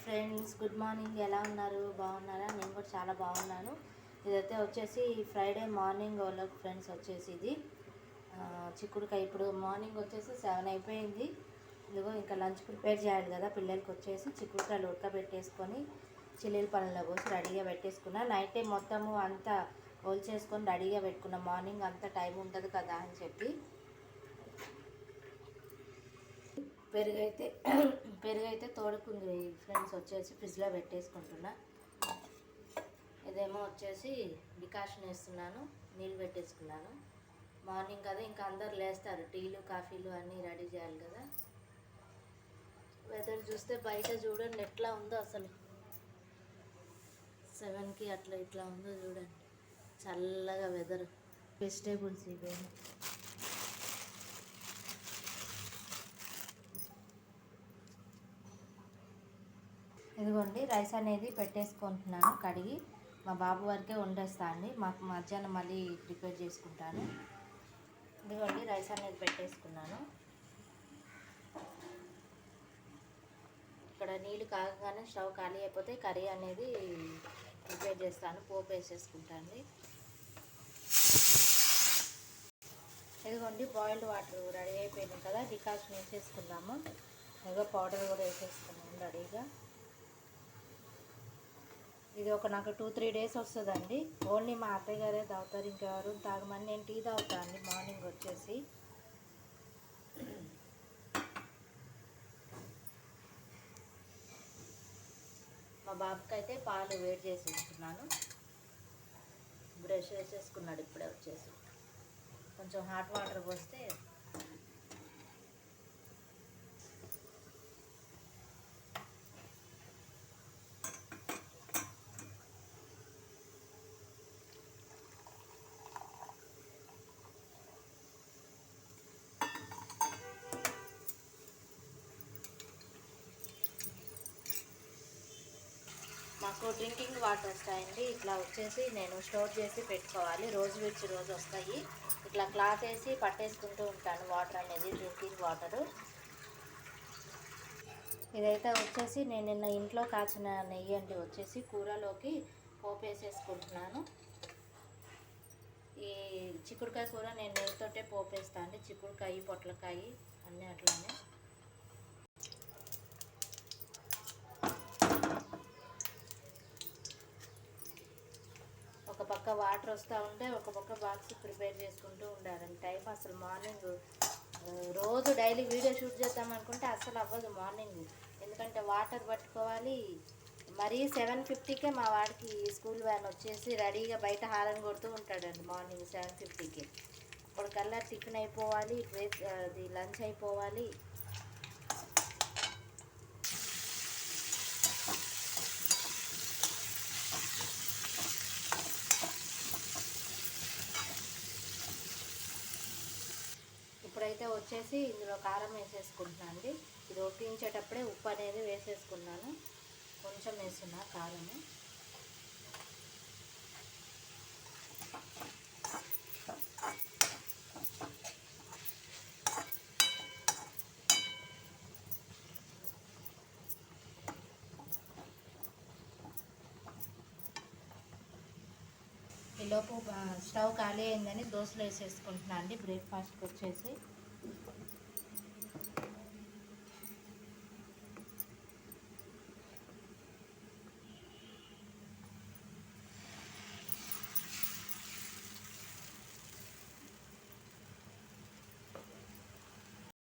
Friends, good morning. ఎలా ఉన్నారు? బాగున్నారా? నేను కూడా చాలా బాగున్నాను. ఇదైతే వచ్చేసి ఫ్రైడే మార్నింగ్ వాళ్ళకి ఫ్రెండ్స్ వచ్చేసి ఇది చిక్కుడుకాయ. ఇప్పుడు మార్నింగ్ వచ్చేసి 7 అయిపోయింది. ఇదిగో ఇంకా లంచ్ ప్రిపేర్ చేయాలి కదా పిల్లలకి. వచ్చేసి చిక్కుడుకాయలు ఉడకబెట్టేసుకొని చిల్లీల పళ్ళలో పోసి రెడీగా పెట్టేసుకున్నా. నైట్ టైం మొత్తము అంతా హోల్ చేసుకొని రెడీగా పెట్టుకున్నా. మార్నింగ్ అంతా టైం ఉంటుంది కదా అని చెప్పి. పెరుగైతే తోడుకుంది ఫ్రెండ్స్. వచ్చేసి ఫ్రిడ్జ్లో పెట్టేసుకుంటున్నా. ఇదేమో వచ్చేసి డికాషన్ వేస్తున్నాను, నీళ్ళు పెట్టేసుకున్నాను. మార్నింగ్ కదా ఇంకా అందరు లేస్తారు, టీలు కాఫీలు అన్నీ రెడీ చేయాలి కదా. వెదర్ చూస్తే బయట చూడండి ఎట్లా ఉందో అసలు. 7కి అట్లా ఇట్లా ఉందో చూడండి, చల్లగా వెదర్. వెజిటేబుల్స్ ఇవేమో. ఇదిగోండి రైస్ అనేది పెట్టేసుకుంటున్నాను కడిగి. మా బాబు వరకే వండేస్తా అండి, మాకు మధ్యాహ్నం మళ్ళీ ప్రిపేర్ చేసుకుంటాను. ఇదిగోండి రైస్ అనేది పెట్టేసుకున్నాను. ఇక్కడ నీళ్ళు కాగగానే స్టవ్ ఖాళీ అయిపోతే కర్రీ అనేది ప్రిపేర్ చేస్తాను, పోపు వేసేసుకుంటాను. ఇదిగోండి బాయిల్డ్ వాటర్ రెడీ అయిపోయింది కదా, డికాషన్ వేసేసుకుందాము. ఏదో పౌడర్ కూడా వేసేసుకున్నాము రెడీగా. ఇది నాకు 2-3 డేస్ వస్తుందండి. ఓన్లీ మా అత్తయ్య గారే తాగుతారు, ఇంకెవరు తాగమని. నేను టీ తాగుతాను అండి మార్నింగ్ వచ్చేసి. మా బాబుకి అయితే పాలు వేడి చేసి ఇస్తున్నాను. బ్రష్ వేసేసుకున్నాడు ఇప్పుడే. వచ్చేసి కొంచెం హాట్ వాటర్ పోస్తే మాకు డ్రింకింగ్ వాటర్ వస్తాయండి. ఇట్లా వచ్చేసి నేను స్టోర్ చేసి పెట్టుకోవాలి. రోజు విడిచి రోజు వస్తాయి. ఇట్లా క్లాత్ వేసి పట్టేసుకుంటూ ఉంటాను వాటర్ అనేది, డ్రింకింగ్ వాటరు. ఇదైతే వచ్చేసి నేను నిన్న ఇంట్లో కాచిన నెయ్యి అండి. వచ్చేసి కూరలోకి పోపు వేసేసుకుంటున్నాను. ఈ చిక్కుడుకాయ కూర నేను నెయ్యితోటే పోపు వేస్తాను అండి. చిక్కుడుకాయ, పొట్లకాయ అన్నీ అట్లానే. ఒక పక్క వాటర్ వస్తూ ఉంటే ఒక పక్క బాక్స్ ప్రిపేర్ చేసుకుంటూ ఉండాలండి. టైం అసలు మార్నింగ్ రోజు డైలీ వీడియో షూట్ చేద్దాం అనుకుంటే అస్సలు అవ్వదు మార్నింగ్. ఎందుకంటే వాటర్ పట్టుకోవాలి. మరీ 7:50కే మా వాడికి స్కూల్ వ్యాన్ వచ్చేసి రెడీగా బయట హారన్ కొడుతూ ఉంటాడండి మార్నింగ్ 7:50కి. అప్పటికల్లా టిఫిన్ అయిపోవాలి, అది లంచ్ అయిపోవాలి. ఇప్పుడైతే వచ్చేసి ఇందులో కారం వేసేసుకుంటున్నాను అండి. ఇది ఉడికించేటప్పుడే ఉప్పు అనేది వేసేసుకున్నాను, కొంచెం వేస్తున్నా కారము. ఈలోపు స్టవ్ ఖాళీ అయిందని దోశలు వేసేసుకుంటున్నాను అండి బ్రేక్ఫాస్ట్కి వచ్చేసి.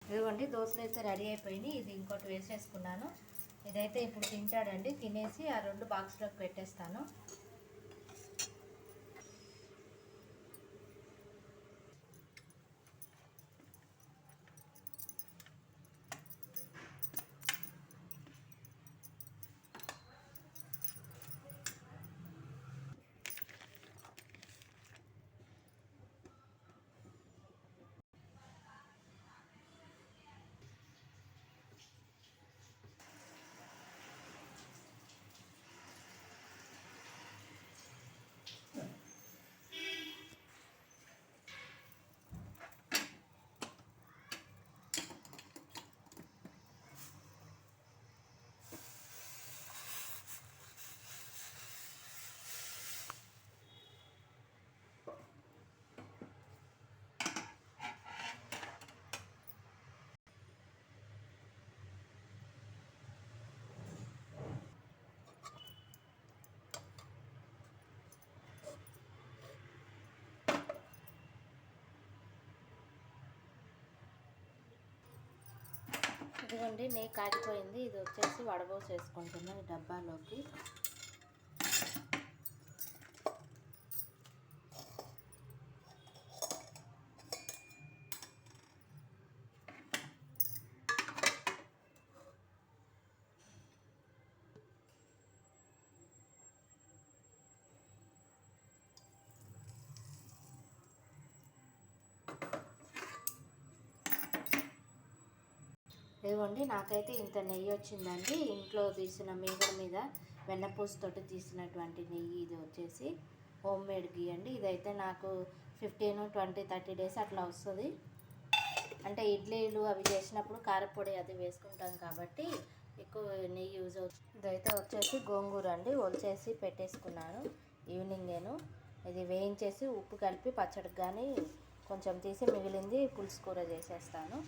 ఇదిగోండి దోశలు అయితే రెడీ అయిపోయినాయి. ఇది ఇంకోటి వేసేసుకున్నాను. ఇదైతే ఇప్పుడు తింటాడండి. తినేసి ఆ 2 బాక్స్లోకి పెట్టేస్తాను. ఇదిగోండి నెయ్యి కాగిపోయింది. ఇది వచ్చేసి వడబోసేసుకుంటున్నాను ఈ డబ్బాలోకి. ఇదిగోండి నాకైతే ఇంత నెయ్యి వచ్చిందండి. ఇంట్లో తీసిన మీగడ మీద వెన్నపూసతోటి తీసినటువంటి నెయ్యి. ఇది వచ్చేసి హోమ్ మేడ్ గీ అండి. ఇదైతే నాకు 15, 20, 30 డేస్ అట్లా వస్తుంది. అంటే ఇడ్లీలు అవి చేసినప్పుడు కారపొడి అది వేసుకుంటాం కాబట్టి ఎక్కువ నెయ్యి యూజ్ అవుతుంది. ఇదైతే వచ్చేసి గోంగూర అండి. ఒలిచేసి పెట్టేసుకున్నాను ఈవినింగ్. నేను ఇది వేయించేసి ఉప్పు కలిపి పచ్చడికి కానీ కొంచెం తీసి మిగిలింది పులుసు కూర చేసేస్తాను.